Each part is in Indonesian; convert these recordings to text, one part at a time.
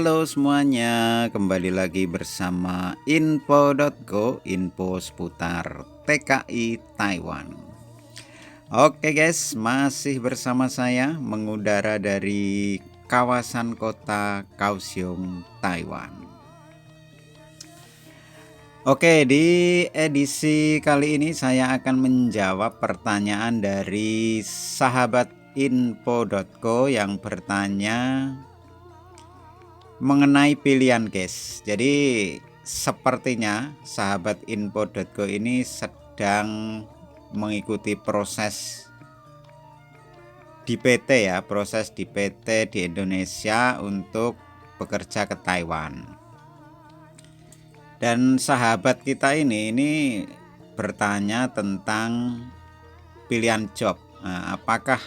Halo semuanya, kembali lagi bersama info.go, info seputar TKI Taiwan. Oke guys, masih bersama saya mengudara dari kawasan kota Kaohsiung, Taiwan. Oke, di edisi kali ini saya akan menjawab pertanyaan dari sahabat info.go yang bertanya mengenai pilihan guys. Jadi sepertinya sahabat info.go ini sedang mengikuti proses di PT ya, proses di PT di Indonesia untuk bekerja ke Taiwan. Dan sahabat kita ini bertanya tentang pilihan job. Nah, apakah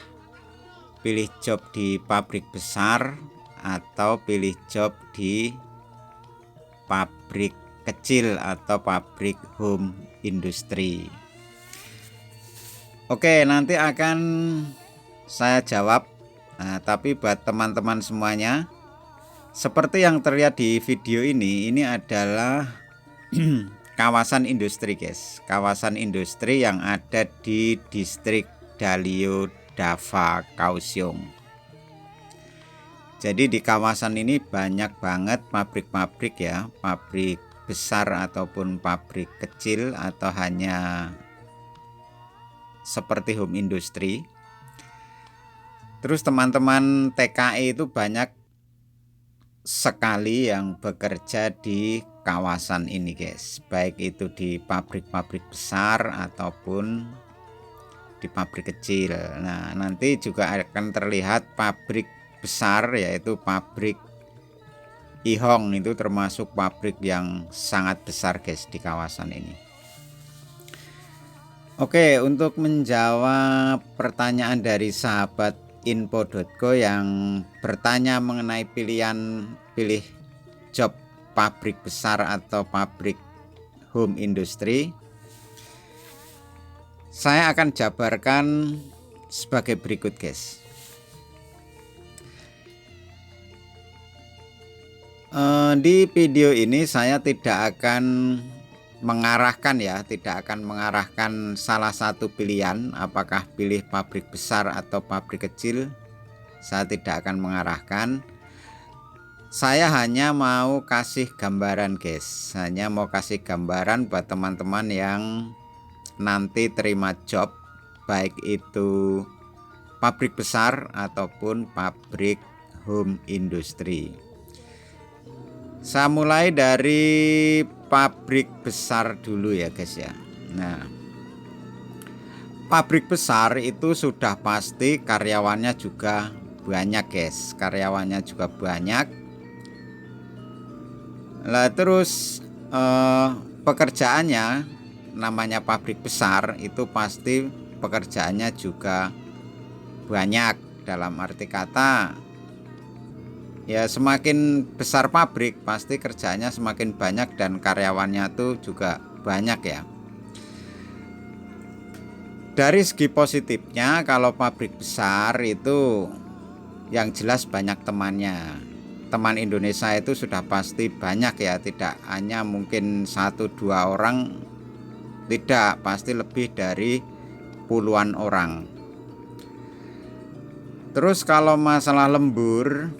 pilih job di pabrik besar atau pilih job di pabrik kecil atau pabrik home industry? Oke, nanti akan saya jawab. Nah, tapi buat teman-teman semuanya, seperti yang terlihat di video ini adalah kawasan industri guys, kawasan industri yang ada di distrik Daliu Dava Kaohsiung. Jadi di kawasan ini banyak banget pabrik-pabrik ya, pabrik besar ataupun pabrik kecil atau hanya seperti home industry. Terus teman-teman TKI itu banyak sekali yang bekerja di kawasan ini guys, baik itu di pabrik-pabrik besar ataupun di pabrik kecil. Nah, nanti juga akan terlihat pabrik besar yaitu pabrik Ihong, itu termasuk pabrik yang sangat besar guys di kawasan ini. Oke, untuk menjawab pertanyaan dari sahabat info.go yang bertanya mengenai pilih job pabrik besar atau pabrik home industry, saya akan jabarkan sebagai berikut guys. Di video ini saya tidak akan mengarahkan salah satu pilihan, apakah pilih pabrik besar atau pabrik kecil. Saya tidak akan mengarahkan. Saya hanya mau kasih gambaran guys, hanya mau kasih gambaran buat teman-teman yang nanti terima job, baik itu pabrik besar ataupun pabrik home industry. Saya mulai dari pabrik besar dulu ya guys ya. Nah, pabrik besar itu sudah pasti karyawannya juga banyak guys, karyawannya juga banyak. Lah terus pekerjaannya, namanya pabrik besar itu pasti pekerjaannya juga banyak. Dalam arti kata ya, semakin besar pabrik pasti kerjanya semakin banyak dan karyawannya tuh juga banyak ya. Dari segi positifnya, kalau pabrik besar itu yang jelas banyak temannya. Teman Indonesia itu sudah pasti banyak ya, tidak hanya mungkin 1-2 orang, tidak, pasti lebih dari puluhan orang. Terus kalau masalah lembur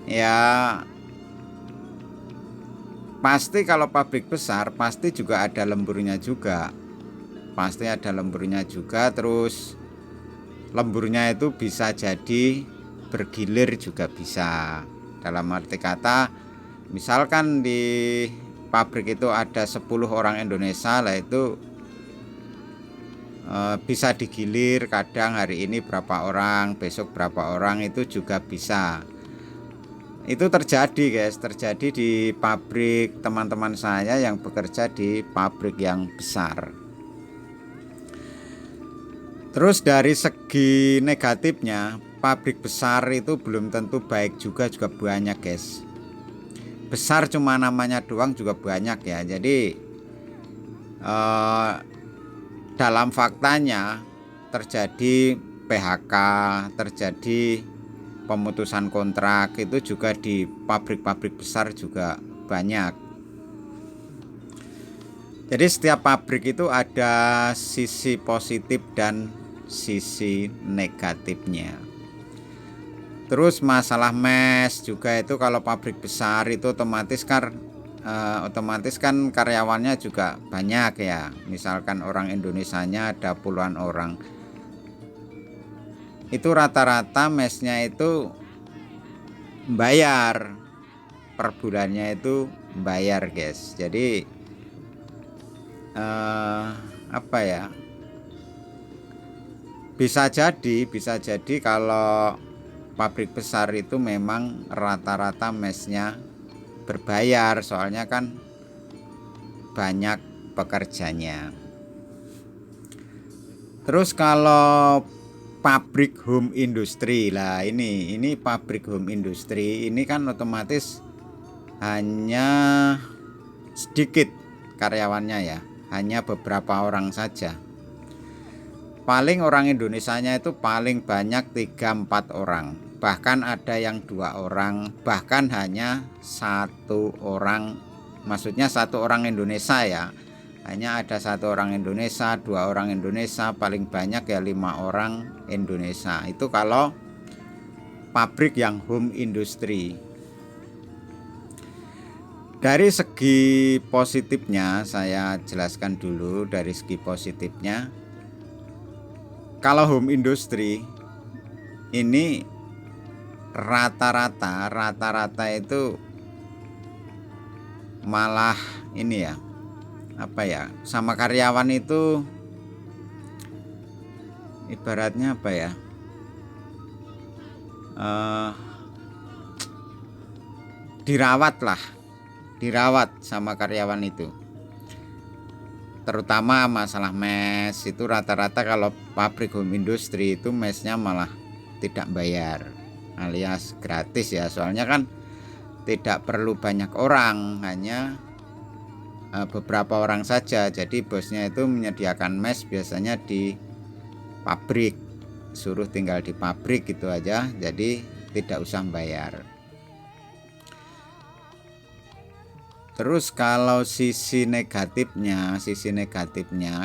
ya pasti kalau pabrik besar pasti juga ada lemburnya juga. Terus lemburnya itu bisa jadi bergilir juga bisa. Dalam arti kata, misalkan di pabrik itu ada 10 orang Indonesia, lah itu bisa digilir, kadang hari ini berapa orang, besok berapa orang, itu juga bisa. Itu terjadi guys, terjadi di pabrik teman-teman saya yang bekerja di pabrik yang besar. Terus dari segi negatifnya, pabrik besar itu belum tentu baik juga banyak guys. Besar cuma namanya doang juga banyak ya. Jadi dalam faktanya terjadi PHK, terjadi pemutusan kontrak itu juga di pabrik-pabrik besar juga banyak. Jadi setiap pabrik itu ada sisi positif dan sisi negatifnya. Terus masalah mes juga itu, kalau pabrik besar itu otomatis kan karyawannya juga banyak ya. Misalkan orang Indonesianya ada puluhan orang. Itu rata-rata mesnya itu bayar per bulannya, itu bayar guys. Jadi apa ya, bisa jadi kalau pabrik besar itu memang rata-rata mesnya berbayar, soalnya kan banyak pekerjanya. Terus kalau pabrik home industry lah, ini pabrik home industry ini kan otomatis hanya sedikit karyawannya ya, hanya beberapa orang saja. Paling orang Indonesianya itu paling banyak 3-4 orang, bahkan ada yang 2 orang, bahkan hanya 1 orang, maksudnya 1 orang Indonesia ya, hanya ada 1 orang Indonesia, 2 orang Indonesia, paling banyak ya 5 orang Indonesia. Itu kalau pabrik yang home industry. Dari segi positifnya saya jelaskan dulu. Dari segi positifnya, kalau home industry ini rata-rata itu malah ini ya, apa ya, sama karyawan itu ibaratnya apa ya, dirawat sama karyawan itu. Terutama masalah mes itu rata-rata kalau pabrik home industry itu mesnya malah tidak bayar, alias gratis ya, soalnya kan tidak perlu banyak orang, hanya beberapa orang saja. Jadi bosnya itu menyediakan mes biasanya di pabrik, suruh tinggal di pabrik gitu aja, jadi tidak usah bayar. Terus kalau sisi negatifnya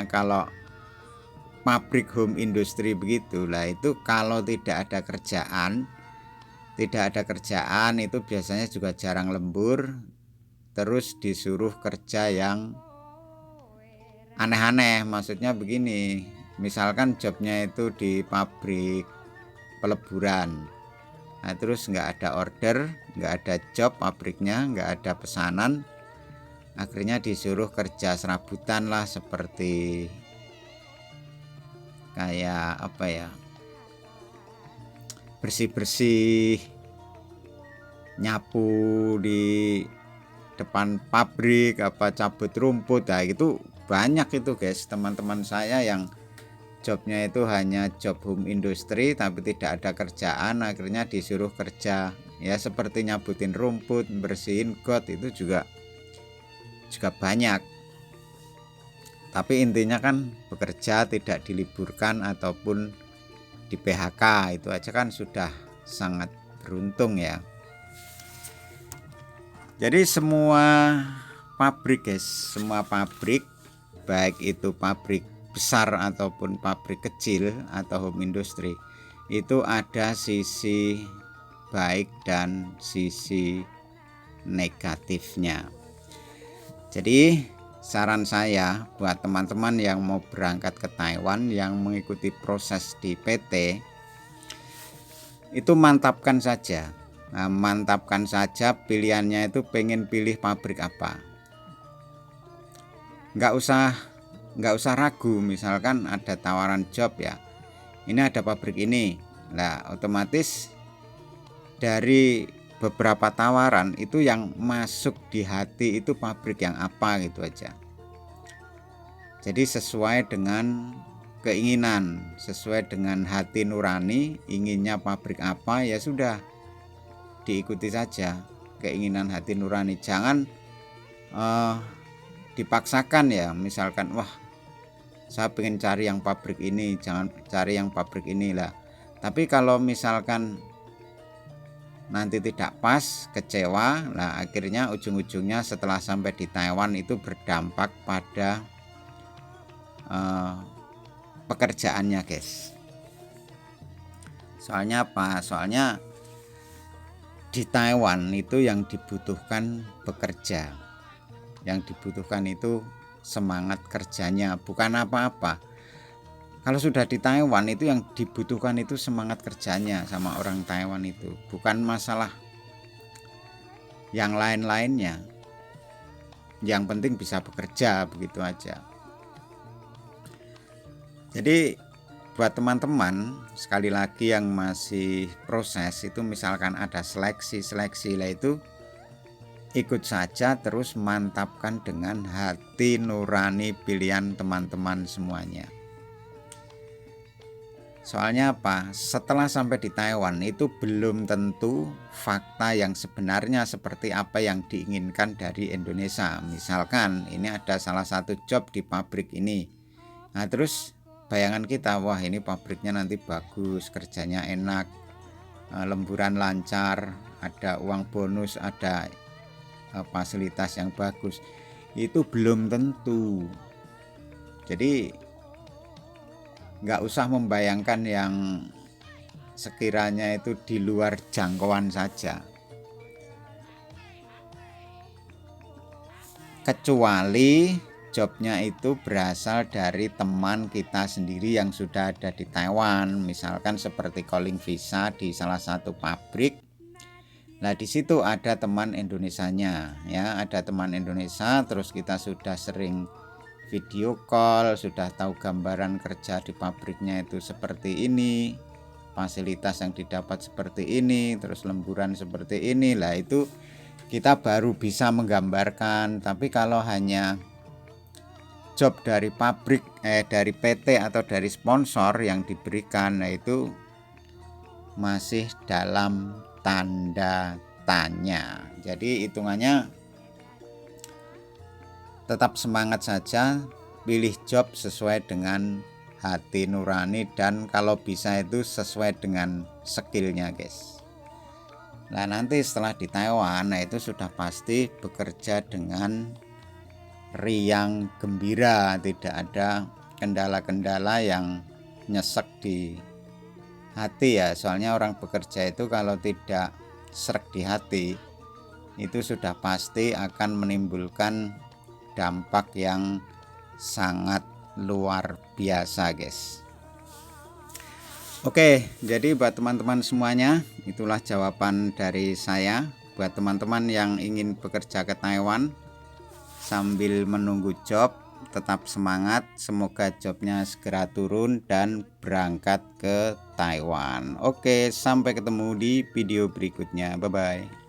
kalau pabrik home industry begitulah, itu kalau tidak ada kerjaan itu biasanya juga jarang lembur. Terus disuruh kerja yang aneh-aneh, maksudnya begini, misalkan jobnya itu di pabrik peleburan, nah terus nggak ada order, nggak ada job pabriknya, nggak ada pesanan, akhirnya disuruh kerja serabutan lah, seperti kayak apa ya, bersih-bersih, nyapu di depan pabrik, apa cabut rumput. Nah itu banyak itu guys, teman-teman saya yang jobnya itu hanya job home industry tapi tidak ada kerjaan, akhirnya disuruh kerja ya seperti nyabutin rumput, bersihin got, itu juga banyak. Tapi intinya kan bekerja tidak diliburkan ataupun di PHK, itu aja kan sudah sangat beruntung ya. Jadi semua pabrik guys, semua pabrik, baik itu pabrik besar ataupun pabrik kecil atau home industry, itu ada sisi baik dan sisi negatifnya. Jadi saran saya buat teman-teman yang mau berangkat ke Taiwan, yang mengikuti proses di PT, itu mantapkan saja. Nah, mantapkan saja pilihannya itu, pengen pilih pabrik apa, nggak usah ragu. Misalkan ada tawaran job ya, ini ada pabrik ini, nah otomatis dari beberapa tawaran itu yang masuk di hati itu pabrik yang apa gitu aja. Jadi sesuai dengan keinginan, sesuai dengan hati nurani, inginnya pabrik apa ya sudah, diikuti saja keinginan hati nurani. Jangan dipaksakan ya, misalkan wah saya pengen cari yang pabrik ini, jangan cari yang pabrik inilah. Tapi kalau misalkan nanti tidak pas, kecewa. Nah, akhirnya ujung-ujungnya setelah sampai di Taiwan itu berdampak pada pekerjaannya, guys. Soalnya apa? Soalnya di Taiwan itu yang dibutuhkan bekerja, yang dibutuhkan itu semangat kerjanya, bukan apa-apa. Kalau sudah di Taiwan itu yang dibutuhkan itu semangat kerjanya sama orang Taiwan itu, bukan masalah yang lain-lainnya. Yang penting bisa bekerja, begitu aja. Jadi buat teman-teman sekali lagi yang masih proses itu, misalkan ada seleksi lah, itu ikut saja, terus mantapkan dengan hati nurani pilihan teman-teman semuanya. Soalnya apa? Setelah sampai di Taiwan itu belum tentu fakta yang sebenarnya seperti apa yang diinginkan dari Indonesia. Misalkan ini ada salah satu job di pabrik ini. Nah, terus bayangan kita, wah ini pabriknya nanti bagus, kerjanya enak, lemburan lancar, ada uang bonus, ada fasilitas yang bagus. Itu belum tentu. Jadi nggak usah membayangkan yang sekiranya itu di luar jangkauan saja. Kecuali jobnya itu berasal dari teman kita sendiri yang sudah ada di Taiwan, misalkan seperti calling visa di salah satu pabrik. Nah, di situ ada teman Indonesianya, ya, ada teman Indonesia, terus kita sudah sering video call, sudah tahu gambaran kerja di pabriknya itu seperti ini, fasilitas yang didapat seperti ini, terus lemburan seperti ini. Lah itu kita baru bisa menggambarkan. Tapi kalau hanya job dari pabrik, dari PT atau dari sponsor yang diberikan, nah itu masih dalam tanda tanya. Jadi hitungannya tetap semangat saja, pilih job sesuai dengan hati nurani dan kalau bisa itu sesuai dengan skillnya, guys. Nah, nanti setelah di Taiwan, nah itu sudah pasti bekerja dengan riang gembira, tidak ada kendala-kendala yang nyesek di hati ya. Soalnya orang bekerja itu kalau tidak srek di hati itu sudah pasti akan menimbulkan dampak yang sangat luar biasa, guys. Oke, jadi buat teman-teman semuanya, itulah jawaban dari saya. Buat teman-teman yang ingin bekerja ke Taiwan sambil menunggu job, tetap semangat. Semoga jobnya segera turun dan berangkat ke Taiwan. Oke, sampai ketemu di video berikutnya. Bye-bye.